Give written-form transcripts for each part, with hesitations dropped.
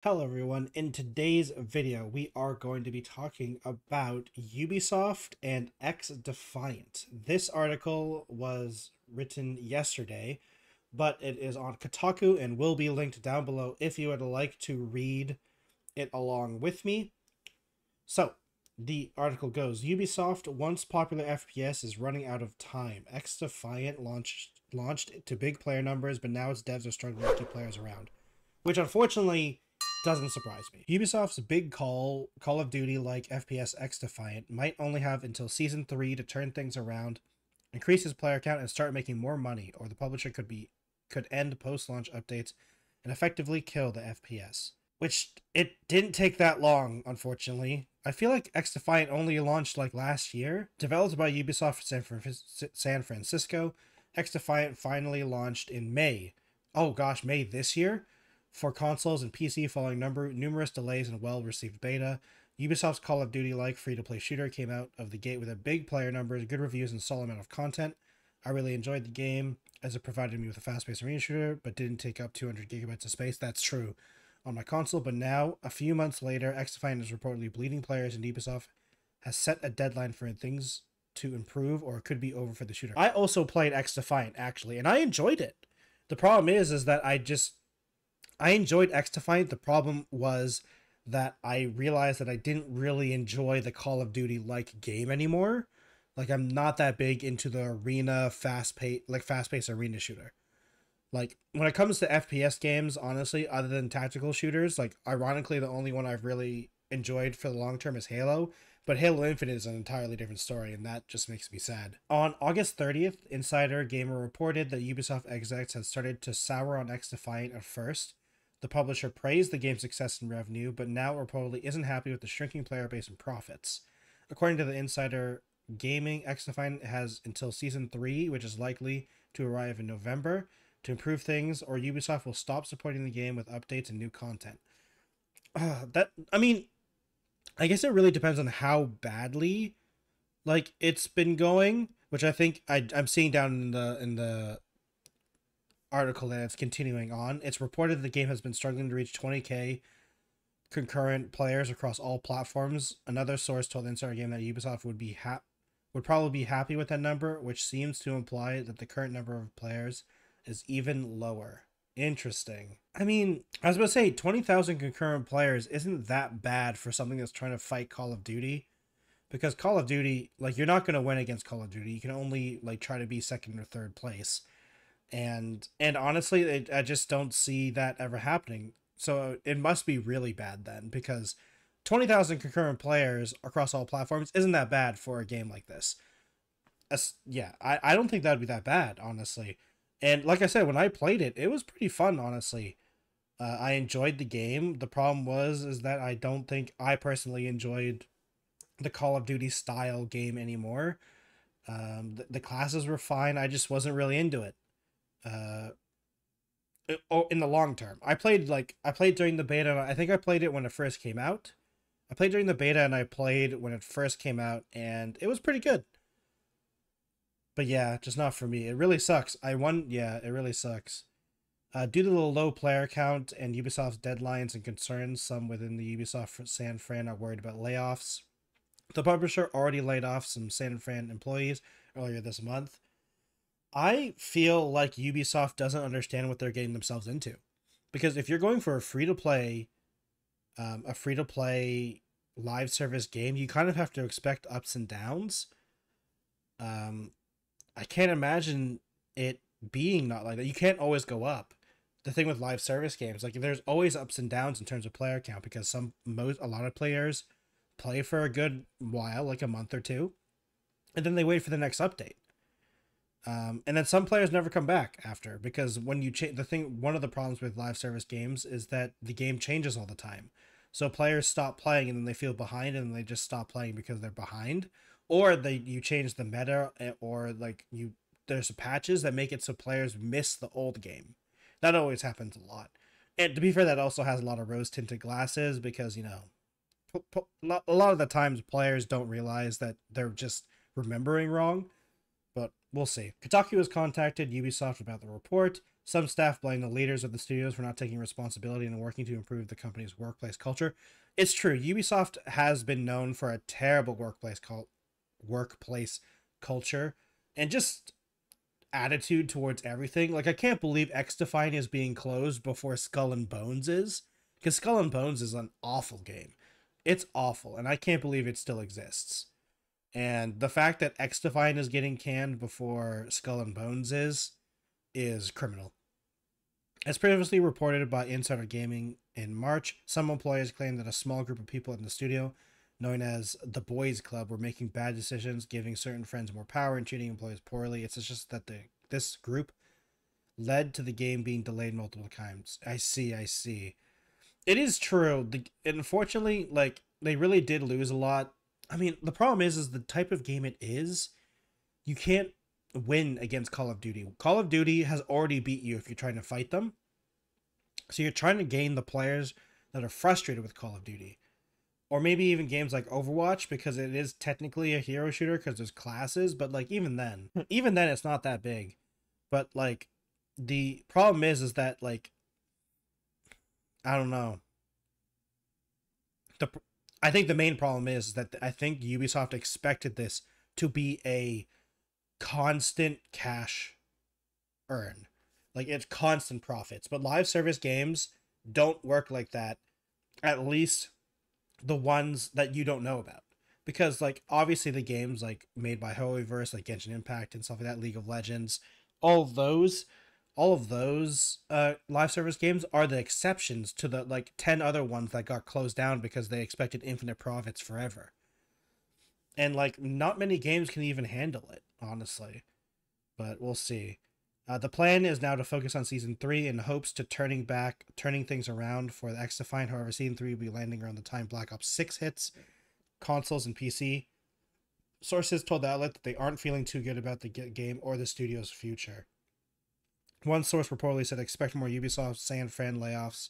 Hello everyone, in today's video we are going to be talking about Ubisoft and XDefiant. This article was written yesterday, but it is on Kotaku and will be linked down below if you would like to read it along with me. So, the article goes, Ubisoft, once popular FPS, is running out of time. XDefiant launched to big player numbers, but now its devs are struggling to keep players around. Which unfortunately doesn't surprise me. Ubisoft's big Call of Duty like FPS XDefiant might only have until Season 3 to turn things around, increase its player count, and start making more money, or the publisher could end post-launch updates and effectively kill the FPS. Which, it didn't take that long, unfortunately. I feel like XDefiant only launched like last year. Developed by Ubisoft San Francisco, XDefiant finally launched in May. Oh gosh, May this year? For consoles and PC following numerous delays and well-received beta. Ubisoft's Call of Duty-like free-to-play shooter came out of the gate with a big player numbers, good reviews, and solid amount of content. I really enjoyed the game as it provided me with a fast-paced arena shooter, but didn't take up 200 gigabytes of space. That's true on my console, but now, a few months later, XDefiant is reportedly bleeding players, and Ubisoft has set a deadline for things to improve, or it could be over for the shooter. I also played XDefiant, actually, and I enjoyed it. The problem is that I enjoyed XDefiant. The problem was that I realized that I didn't really enjoy the Call of Duty-like game anymore. Like, I'm not that big into the arena, fast-paced arena shooter. Like, when it comes to FPS games, honestly, other than tactical shooters, like, ironically, the only one I've really enjoyed for the long term is Halo, but Halo Infinite is an entirely different story, and that just makes me sad. On August 30th, Insider Gamer reported that Ubisoft execs had started to sour on XDefiant at first. The publisher praised the game's success and revenue, but now reportedly isn't happy with the shrinking player base and profits. According to the Insider Gaming, XDefiant has until Season 3, which is likely to arrive in November, to improve things, or Ubisoft will stop supporting the game with updates and new content. I guess it really depends on how badly, like, it's been going, which I think I'm seeing down in the article that it's continuing on. It's reported the game has been struggling to reach 20k concurrent players across all platforms. Another source told Insider Game that Ubisoft would probably be happy with that number, which seems to imply that the current number of players is even lower. Interesting. I mean, I was about to say 20,000 concurrent players isn't that bad for something that's trying to fight Call of Duty, because Call of Duty, like, you're not going to win against Call of Duty. You can only like try to be second or third place. And honestly, I just don't see that ever happening. So it must be really bad then, because 20,000 concurrent players across all platforms isn't that bad for a game like this. Yeah, I don't think that would be that bad, honestly. And like I said, when I played it, it was pretty fun, honestly. I enjoyed the game. The problem is that I don't think I personally enjoyed the Call of Duty style game anymore. The classes were fine. I just wasn't really into it. In the long term, I played during the beta. I think I played it when it first came out. I played during the beta and I played when it first came out, and it was pretty good. But yeah, just not for me. It really sucks. Yeah, it really sucks. Due to the low player count and Ubisoft's deadlines and concerns, some within the Ubisoft San Fran are worried about layoffs. The publisher already laid off some San Fran employees earlier this month. I feel like Ubisoft doesn't understand what they're getting themselves into, because if you're going for a free-to-play live service game, you kind of have to expect ups and downs. I can't imagine it being not like that. You can't always go up. The thing with live service games, like, there's always ups and downs in terms of player count, because a lot of players play for a good while, like a month or two, and then they wait for the next update. And then some players never come back after, because when you one of the problems with live service games is that the game changes all the time. So players stop playing and then they feel behind and they just stop playing because they're behind, or you change the meta, or like there's patches that make it so players miss the old game. That always happens a lot. And to be fair, that also has a lot of rose tinted glasses, because, you know, a lot of the times players don't realize that they're just remembering wrong. But we'll see. Kotaku has contacted Ubisoft about the report, Some staff blame the leaders of the studios for not taking responsibility and working to improve the company's workplace culture. It's true. Ubisoft has been known for a terrible workplace culture and just attitude towards everything. Like, I can't believe XDefiant is being closed before Skull and Bones is, because Skull and Bones is an awful game. It's awful, and I can't believe it still exists. And the fact that XDefiant is getting canned before Skull and Bones is criminal. As previously reported by Insider Gaming in March, some employees claimed that a small group of people in the studio, known as the Boys Club, were making bad decisions, giving certain friends more power and treating employees poorly. It's just that this group led to the game being delayed multiple times. I see. It is true. Unfortunately, like, they really did lose a lot. I mean, the problem is the type of game it is. You can't win against Call of Duty. Call of Duty has already beat you if you're trying to fight them. So you're trying to gain the players that are frustrated with Call of Duty. Or maybe even games like Overwatch, because it is technically a hero shooter because there's classes, but like even then it's not that big. But like the problem is that, like, I don't know. I think the main problem is that I think Ubisoft expected this to be a constant cash earn. Like, it's constant profits. But live service games don't work like that. At least the ones that you don't know about. Because, like, obviously the games like made by Hoyoverse, like Genshin Impact and stuff like that, League of Legends, all of those live service games are the exceptions to the like 10 other ones that got closed down because they expected infinite profits forever. And like, not many games can even handle it, honestly. But we'll see. The plan is now to focus on Season 3 in hopes to turning things around for the XDefiant. However, Season 3 will be landing around the time Black Ops 6 hits consoles and PC. Sources told the outlet that they aren't feeling too good about the game or the studio's future. One source reportedly said expect more Ubisoft San Fran layoffs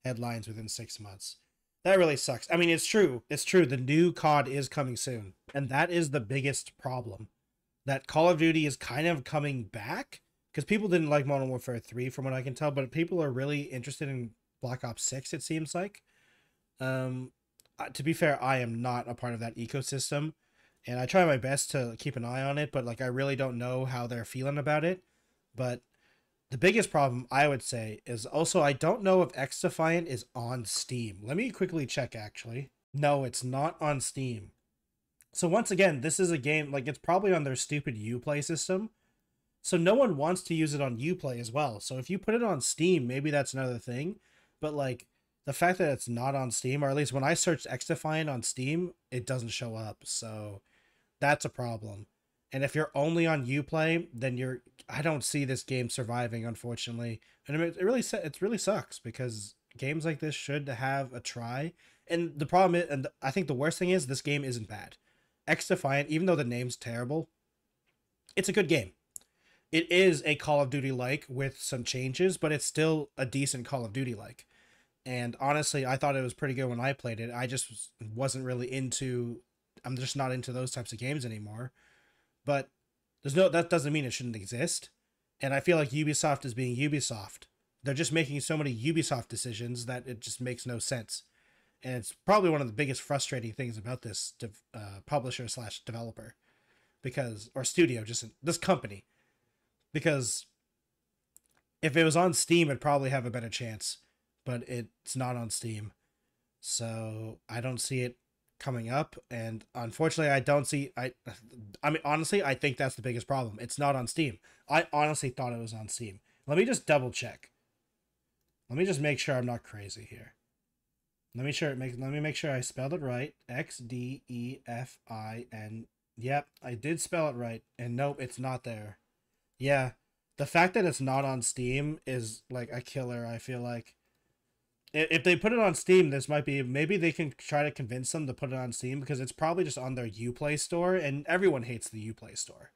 headlines within 6 months. That really sucks. I mean, it's true. It's true. The new COD is coming soon. And that is the biggest problem. That Call of Duty is kind of coming back. Because people didn't like Modern Warfare 3 from what I can tell. But people are really interested in Black Ops 6, it seems like. To be fair, I am not a part of that ecosystem. And I try my best to keep an eye on it. But like, I really don't know how they're feeling about it. But the biggest problem, I would say, is also I don't know if XDefiant is on Steam. Let me quickly check, actually. No, it's not on Steam. So once again, this is a game, like, it's probably on their stupid Uplay system. So no one wants to use it on Uplay as well. So if you put it on Steam, maybe that's another thing. But like, the fact that it's not on Steam, or at least when I searched XDefiant on Steam, it doesn't show up. So that's a problem. And if you're only on Uplay, then I don't see this game surviving, unfortunately. And it really sucks, because games like this should have a try. And the problem is, and I think the worst thing is, this game isn't bad. XDefiant, even though the name's terrible, it's a good game. It is a Call of Duty-like with some changes, but it's still a decent Call of Duty-like. And honestly, I thought it was pretty good when I played it. I just wasn't really I'm just not into those types of games anymore. But that doesn't mean it shouldn't exist. And I feel like Ubisoft is being Ubisoft. They're just making so many Ubisoft decisions that it just makes no sense. And it's probably one of the biggest frustrating things about this publisher / developer. Or studio, just this company. Because if it was on Steam, it'd probably have a better chance. But it's not on Steam. So I don't see it coming up, and unfortunately I don't see I mean, honestly, I think that's the biggest problem. It's not on Steam. I honestly thought it was on Steam. Let me just double check. Let me just make sure I'm not crazy here. Let me make sure I spelled it right. XDefiant. Yep, I did spell it right. And nope, it's not there. Yeah, the fact that it's not on Steam is like a killer, I feel like. If they put it on Steam, maybe they can try to convince them to put it on Steam, because it's probably just on their Uplay store, and everyone hates the Uplay store.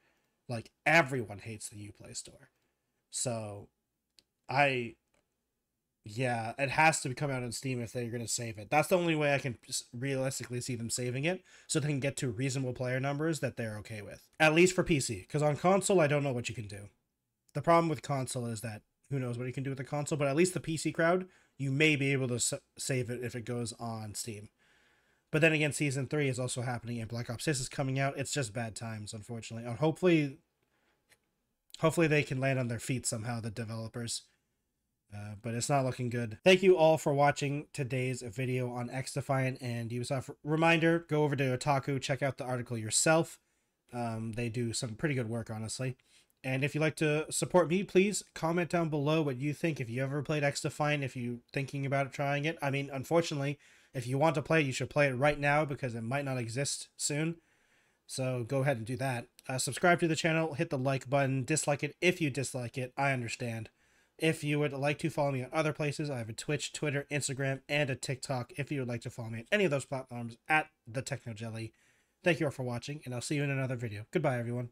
Like, everyone hates the Uplay store. So, yeah, it has to come out on Steam if they're going to save it. That's the only way I can realistically see them saving it, so they can get to reasonable player numbers that they're okay with. At least for PC, because on console, I don't know what you can do. The problem with console is that who knows what you can do with the console, but at least the PC crowd, you may be able to save it if it goes on Steam. But then again, Season 3 is also happening, and Black Ops 6 is coming out. It's just bad times, unfortunately. And hopefully they can land on their feet somehow, the developers. But it's not looking good. Thank you all for watching today's video on XDefiant and Ubisoft. Reminder, go over to Otaku, check out the article yourself. They do some pretty good work, honestly. And if you'd like to support me, please comment down below what you think. If you ever played XDefiant, if you're thinking about trying it. I mean, unfortunately, if you want to play it, you should play it right now because it might not exist soon. So go ahead and do that. Subscribe to the channel, hit the like button, dislike it if you dislike it. I understand. If you would like to follow me on other places, I have a Twitch, Twitter, Instagram, and a TikTok. If you would like to follow me on any of those platforms, at the Technojelly. Thank you all for watching, and I'll see you in another video. Goodbye, everyone.